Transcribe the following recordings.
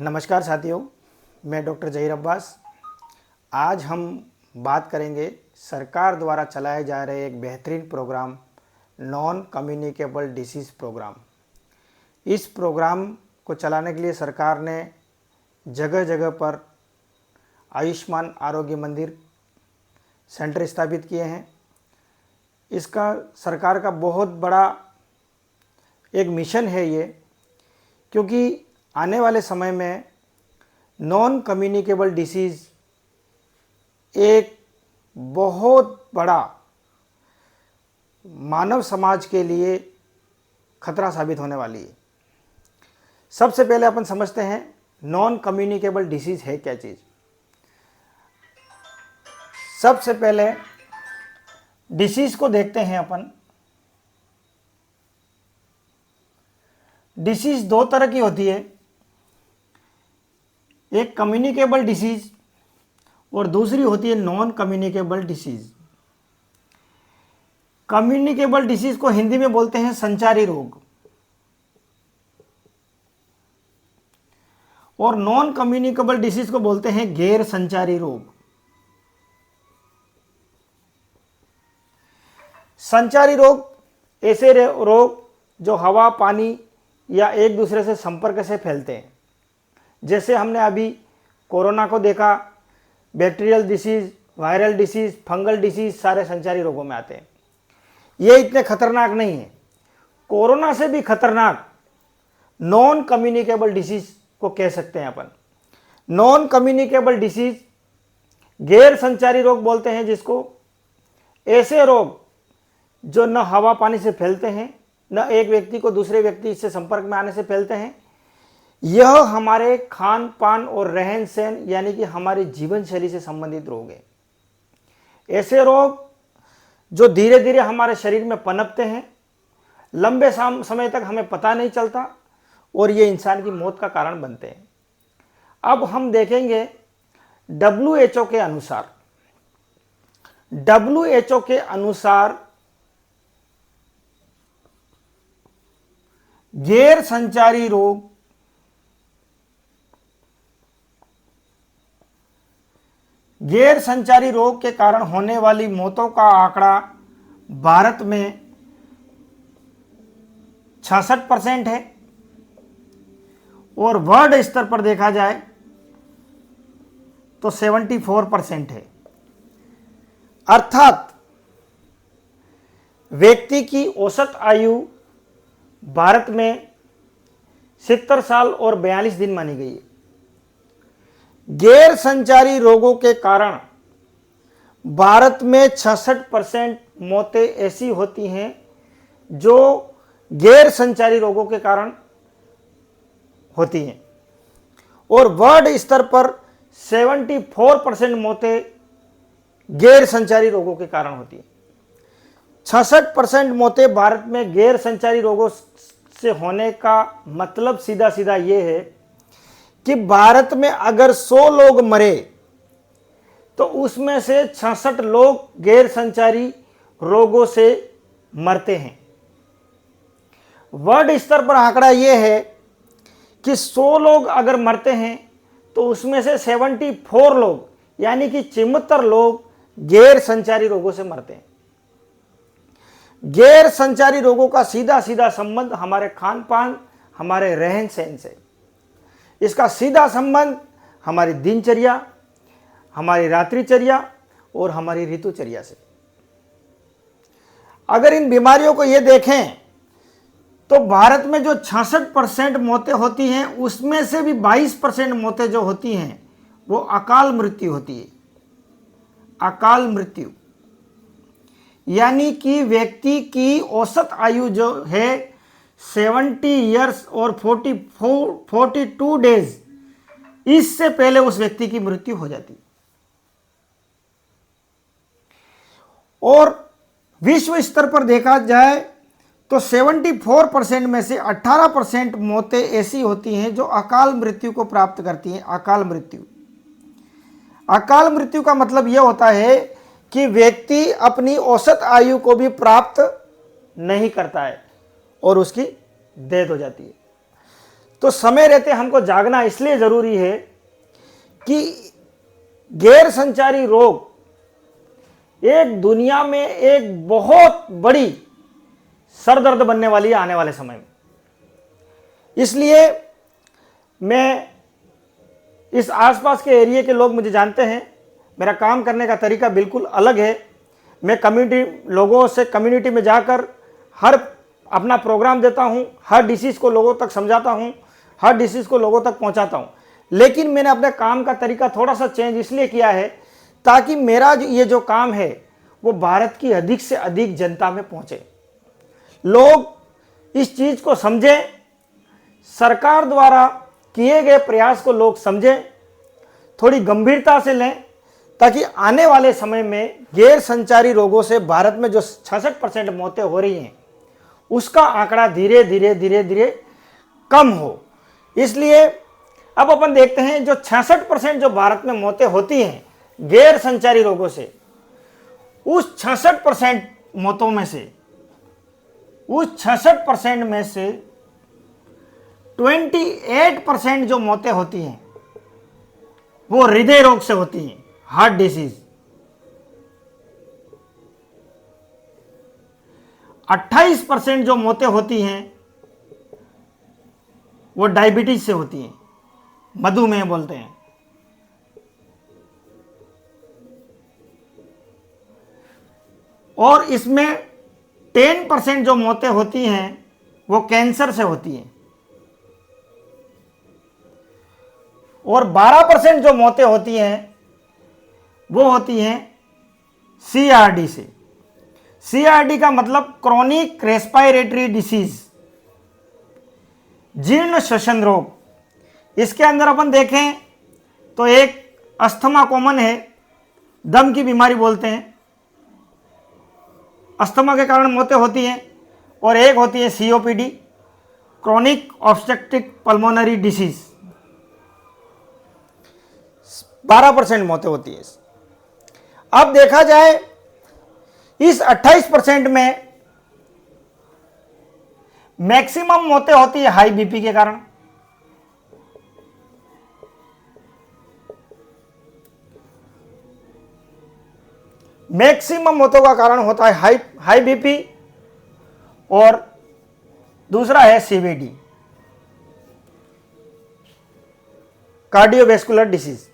नमस्कार साथियों, मैं डॉक्टर जहीर अब्बास। आज हम बात करेंगे सरकार द्वारा चलाए जा रहे एक बेहतरीन programme non communicable disease programme. इस प्रोग्राम को चलाने के लिए सरकार ने जगह जगह पर आयुष्मान आरोग्य मंदिर सेंटर स्थापित किए हैं। इसका सरकार का बहुत बड़ा एक मिशन है ये, क्योंकि आने वाले समय में नॉन कम्युनिकेबल डिसीज़ एक बहुत बड़ा मानव समाज के लिए खतरा साबित होने वाली है। सबसे पहले अपन समझते हैं नॉन कम्युनिकेबल डिसीज़ है क्या चीज़। सबसे पहले डिसीज़ को देखते हैं अपन। डिसीज़ दो तरह की होती है, एक कम्युनिकेबल डिसीज़ और दूसरी होती है non communicable disease. Communicable disease को हिंदी में बोलते हैं संचारी रोग और नॉन कम्युनिकेबल डिसीज़ को बोलते हैं गैर संचारी रोग। संचारी रोग ऐसे रोग जो हवा, पानी या एक दूसरे से संपर्क से फैलते हैं। जैसे हमने अभी कोरोना को देखा, bacterial disease, viral disease, fungal disease सारे संचारी रोगों में आते हैं। ये इतने खतरनाक नहीं है। कोरोना से भी खतरनाक नॉन कम्युनिकेबल डिसीज़ को कह सकते हैं अपन। नॉन कम्युनिकेबल डिसीज़ गैर संचारी रोग बोलते हैं जिसको। ऐसे रोग जो न हवा पानी से फैलते हैं, न एक व्यक्ति को दूसरे व्यक्ति से संपर्क में आने से फैलते हैं। यह हमारे खान पान और रहन सहन यानी कि हमारी जीवन शैली से संबंधित रोग है। ऐसे रोग जो धीरे धीरे हमारे शरीर में पनपते हैं, लंबे समय तक हमें पता नहीं चलता और ये इंसान की मौत का कारण बनते हैं। अब हम देखेंगे WHO के अनुसार गैर संचारी रोग के कारण होने वाली मौतों का आंकड़ा भारत में 66% है और वर्ल्ड स्तर पर देखा जाए तो 74% है। अर्थात व्यक्ति की औसत आयु भारत में 70 साल और 42 दिन मानी गई है। गैर संचारी रोगों के कारण भारत में 66% मौतें ऐसी होती हैं जो गैर संचारी रोगों के कारण होती हैं और वर्ल्ड स्तर पर 74% मौतें गैर संचारी रोगों के कारण होती हैं। 66% मौतें भारत में गैर संचारी रोगों से होने का मतलब सीधा सीधा ये है कि भारत में अगर 100 लोग मरे तो उसमें से 66 लोग गैर संचारी रोगों से मरते हैं। वर्ल्ड स्तर पर आंकड़ा यह है कि 100 लोग अगर मरते हैं तो उसमें से 74 लोग यानी कि 74 लोग गैर संचारी रोगों से मरते हैं। गैर संचारी रोगों का सीधा सीधा संबंध हमारे खान पान, हमारे रहन सहन से। इसका सीधा संबंध हमारी दिनचर्या, हमारी रात्रिचर्या और हमारी ऋतुचर्या से। अगर इन बीमारियों को ये देखें तो भारत में जो 66% मौतें होती हैं उसमें से भी 22% मौतें जो होती हैं वो अकाल मृत्यु होती है। अकाल मृत्यु यानी कि व्यक्ति की औसत आयु जो है 70 ईयर्स और 42 डेज, इससे पहले उस व्यक्ति की मृत्यु हो जाती है। और विश्व स्तर पर देखा जाए तो 74% में से 18% मौतें ऐसी होती हैं जो अकाल मृत्यु को प्राप्त करती हैं। अकाल मृत्यु, अकाल मृत्यु का मतलब यह होता है कि व्यक्ति अपनी औसत आयु को भी प्राप्त नहीं करता है और उसकी डेथ हो जाती है। तो समय रहते हमको जागना इसलिए ज़रूरी है कि गैर संचारी रोग एक दुनिया में एक बहुत बड़ी सरदर्द बनने वाली है आने वाले समय में। इसलिए मैं इस आसपास के एरिया के लोग मुझे जानते हैं, मेरा काम करने का तरीका बिल्कुल अलग है। मैं कम्युनिटी लोगों से कम्युनिटी में जाकर हर अपना प्रोग्राम देता हूं, हर डिसीज़ को लोगों तक समझाता हूं, हर डिसीज़ को लोगों तक पहुंचाता हूं। लेकिन मैंने अपने काम का तरीका थोड़ा सा चेंज इसलिए किया है ताकि मेरा ये जो काम है वो भारत की अधिक से अधिक जनता में पहुंचे, लोग इस चीज़ को समझें, सरकार द्वारा किए गए प्रयास को लोग समझें, थोड़ी गंभीरता से लें, ताकि आने वाले समय में गैर संचारी रोगों से भारत में जो 66% मौतें हो रही हैं उसका आंकड़ा धीरे धीरे धीरे धीरे कम हो। इसलिए अब अपन देखते हैं जो 66% जो भारत में मौतें होती हैं गैर संचारी रोगों से, उस 66% मौतों में से, उस 66% में से 28% जो मौतें होती हैं वो हृदय रोग से होती हैं, हार्ट डिसीज। 28% जो मौतें होती हैं वो डायबिटीज से होती हैं, मधुमेह बोलते हैं। और इसमें 10% जो मौतें होती हैं वो कैंसर से होती हैं, और 12% जो मौतें होती हैं वो होती हैं CRD से। CRD का मतलब क्रॉनिक रेस्पिरेटरी डिसीज, जीर्ण श्वसन रोग। इसके अंदर अपन देखें तो एक अस्थमा कॉमन है, दम की बीमारी बोलते हैं, अस्थमा के कारण मौतें होती हैं, और एक होती है COPD, chronic obstructive pulmonary disease, 12% मौतें होती है। अब देखा जाए इस 28% में मैक्सिमम मौतें होती है हाई बीपी के कारण। मैक्सिमम मौतों का कारण होता है हाई बीपी, और दूसरा है CVD, कार्डियोवैस्कुलर डिसीज।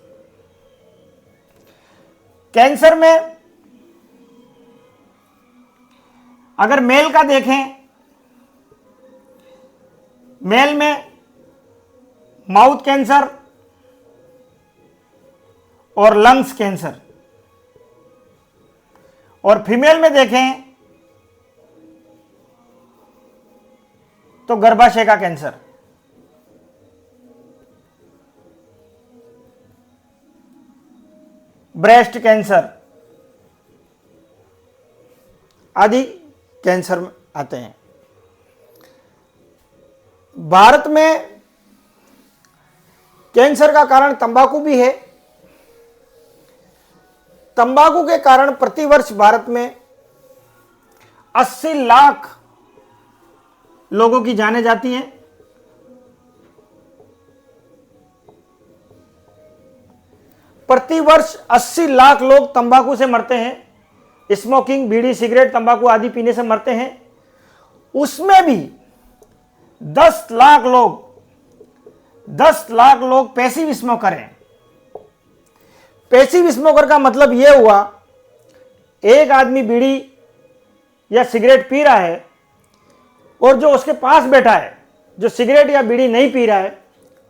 कैंसर में अगर मेल का देखें, मेल में माउथ कैंसर और लंग्स कैंसर, और फीमेल में देखें तो गर्भाशय का कैंसर। ब्रेस्ट कैंसर आदि कैंसर में आते हैं। भारत में कैंसर का कारण तंबाकू भी है। तंबाकू के कारण प्रतिवर्ष भारत में 80 लाख लोगों की जानें जाती हैं। प्रतिवर्ष 80 लाख लोग तंबाकू से मरते हैं, स्मोकिंग, बीड़ी, सिगरेट, तंबाकू आदि पीने से मरते हैं। उसमें भी 10 लाख लोग पैसिव स्मोकर हैं। पैसिव स्मोकर का मतलब यह हुआ, एक आदमी बीड़ी या सिगरेट पी रहा है और जो उसके पास बैठा है जो सिगरेट या बीड़ी नहीं पी रहा है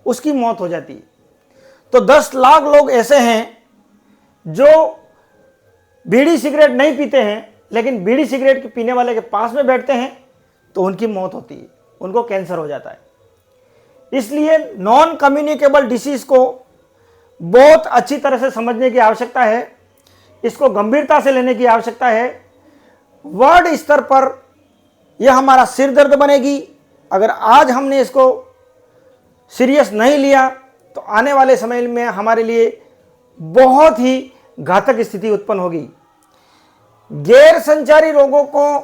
उसकी मौत हो जाती है। तो 10 लाख लोग ऐसे हैं जो बीड़ी सिगरेट नहीं पीते हैं लेकिन बीड़ी सिगरेट पीने वाले के पास में बैठते हैं तो उनकी मौत होती है, उनको कैंसर हो जाता है। इसलिए नॉन कम्युनिकेबल डिसीज को बहुत अच्छी तरह से समझने की आवश्यकता है, इसको गंभीरता से लेने की आवश्यकता है। वर्ल्ड स्तर पर यह हमारा सिर दर्द बनेगी। अगर आज हमने इसको सीरियस नहीं लिया तो आने वाले समय में हमारे लिए बहुत ही घातक स्थिति उत्पन्न होगी। गैर संचारी रोगों को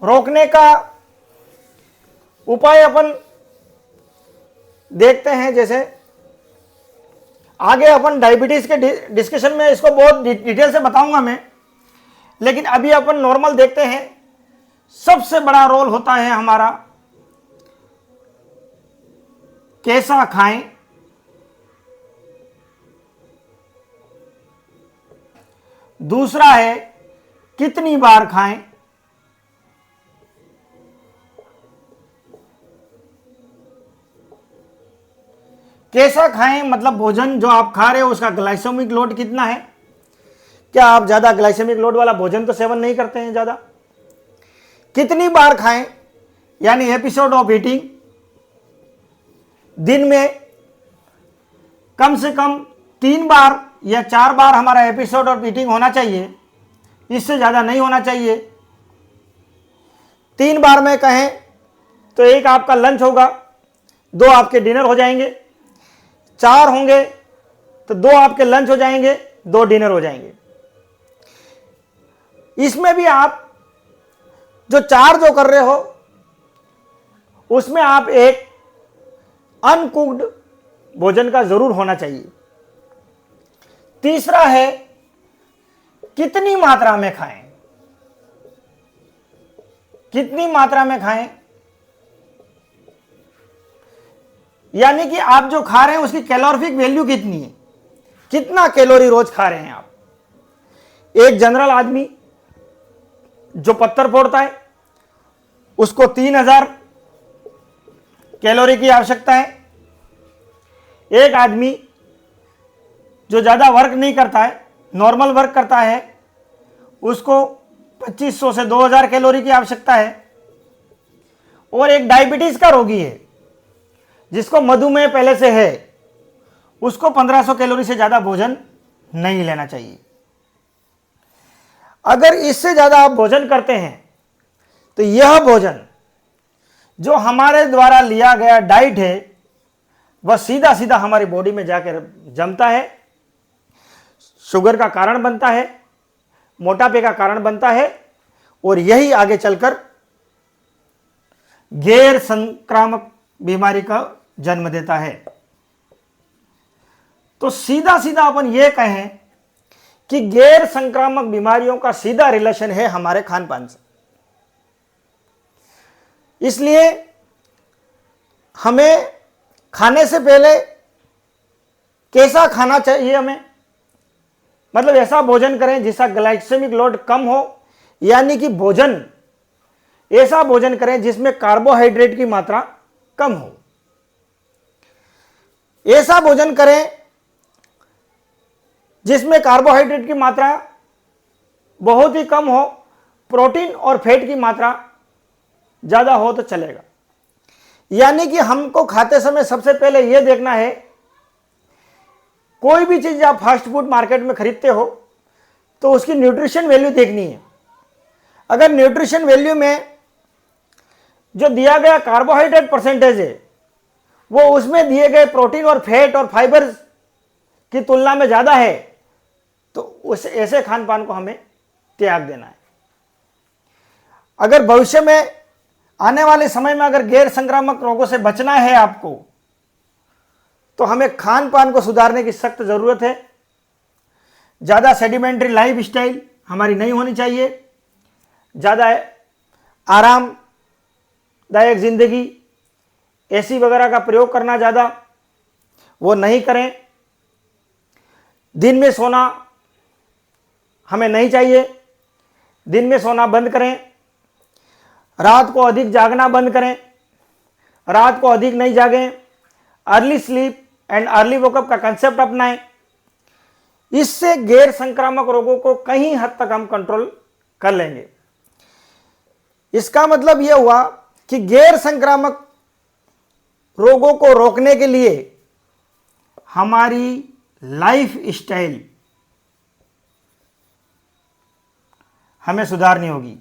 रोकने का उपाय अपन देखते हैं, जैसे आगे अपन डायबिटीज के डिस्कशन में इसको बहुत डिटेल से बताऊंगा मैं, लेकिन अभी अपन नॉर्मल देखते हैं। सबसे बड़ा रोल होता है हमारा कैसा खाएं, दूसरा है कितनी बार खाएं, कैसा खाएं मतलब भोजन जो आप खा रहे हो उसका ग्लाइसेमिक लोड कितना है, क्या आप ज्यादा ग्लाइसेमिक लोड वाला भोजन तो सेवन नहीं करते हैं ज्यादा। कितनी बार खाएं यानी एपिसोड ऑफ ईटिंग, दिन में कम से कम 3 बार या 4 बार हमारा एपिसोड ऑफ ईटिंग होना चाहिए, इससे ज़्यादा नहीं होना चाहिए। 3 बार में कहें तो एक आपका लंच होगा, 2 आपके डिनर हो जाएंगे, 4 होंगे तो 2 आपके लंच हो जाएंगे, 2 डिनर हो जाएंगे। इसमें भी आप जो 4 जो कर रहे हो उसमें आप एक अनकुक्ड भोजन का जरूर होना चाहिए। तीसरा है कितनी मात्रा में खाएं, कितनी मात्रा में खाएं यानी कि आप जो खा रहे हैं उसकी कैलोरीफिक वैल्यू कितनी है, कितना कैलोरी रोज खा रहे हैं आप। एक जनरल आदमी जो पत्थर फोड़ता है उसको 3000 कैलोरी की आवश्यकता है। एक आदमी जो ज़्यादा वर्क नहीं करता है, नॉर्मल वर्क करता है, उसको 2500 से 2000 कैलोरी की आवश्यकता है। और एक डायबिटीज़ का रोगी है जिसको मधुमेह पहले से है, उसको 1500 कैलोरी से ज़्यादा भोजन नहीं लेना चाहिए। अगर इससे ज़्यादा आप भोजन करते हैं तो यह भोजन जो हमारे द्वारा लिया गया डाइट है वह सीधा सीधा हमारी बॉडी में जाकर जमता है, शुगर का कारण बनता है, मोटापे का कारण बनता है, और यही आगे चलकर गैर संक्रामक बीमारी का जन्म देता है। तो सीधा सीधा अपन ये कहें कि गैर संक्रामक बीमारियों का सीधा रिलेशन है हमारे खान पान से। इसलिए हमें खाने से पहले कैसा खाना चाहिए, हमें मतलब ऐसा भोजन करें जिसका ग्लाइसेमिक लोड कम हो, यानी कि भोजन ऐसा भोजन करें जिसमें कार्बोहाइड्रेट की मात्रा कम हो। ऐसा भोजन करें जिसमें कार्बोहाइड्रेट की मात्रा बहुत ही कम हो, प्रोटीन और फैट की मात्रा ज़्यादा हो तो चलेगा। यानी कि हमको खाते समय सबसे पहले यह देखना है, कोई भी चीज़ आप फास्ट फूड मार्केट में खरीदते हो तो उसकी न्यूट्रिशन वैल्यू देखनी है। अगर न्यूट्रिशन वैल्यू में जो दिया गया कार्बोहाइड्रेट परसेंटेज है वो उसमें दिए गए प्रोटीन और फैट और फाइबर की तुलना में ज़्यादा है तो उस ऐसे खान पान को हमें त्याग देना है। अगर भविष्य में आने वाले समय में अगर गैर संक्रामक रोगों से बचना है आपको तो हमें खान पान को सुधारने की सख्त ज़रूरत है। ज़्यादा सेडिमेंट्री लाइफ स्टाइल हमारी नहीं होनी चाहिए, ज़्यादा आरामदायक ज़िंदगी, एसी वगैरह का प्रयोग करना ज़्यादा वो नहीं करें। दिन में सोना हमें नहीं चाहिए, दिन में सोना बंद करें। रात को अधिक जागना बंद करें, रात को अधिक नहीं जागें। Early sleep and early woke up का कंसेप्ट अपनाएं। इससे गैर संक्रामक रोगों को कहीं हद तक हम कंट्रोल कर लेंगे। इसका मतलब यह हुआ कि गैर संक्रामक रोगों को रोकने के लिए हमारी लाइफ स्टाइल हमें सुधारनी होगी,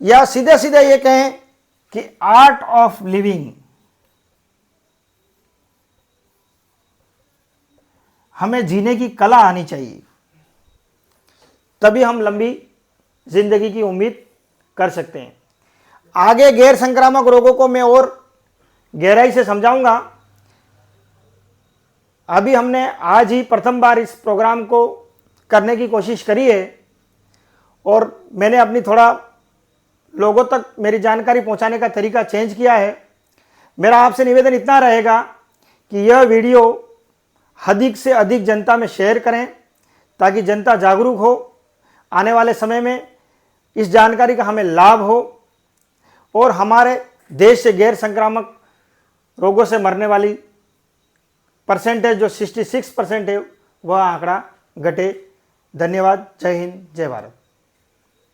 या सीधे सीधे ये कहें कि आर्ट ऑफ लिविंग हमें जीने की कला आनी चाहिए, तभी हम लंबी जिंदगी की उम्मीद कर सकते हैं। आगे गैर संक्रामक रोगों को मैं और गहराई से समझाऊंगा। अभी हमने आज ही प्रथम बार इस प्रोग्राम को करने की कोशिश करी है और मैंने अपनी थोड़ा लोगों तक मेरी जानकारी पहुंचाने का तरीका चेंज किया है। मेरा आपसे निवेदन इतना रहेगा कि यह वीडियो अधिक से अधिक जनता में शेयर करें ताकि जनता जागरूक हो, आने वाले समय में इस जानकारी का हमें लाभ हो और हमारे देश से गैर संक्रामक रोगों से मरने वाली परसेंटेज जो 66% है वह आंकड़ा घटे। धन्यवाद। जय हिंद, जय भारत।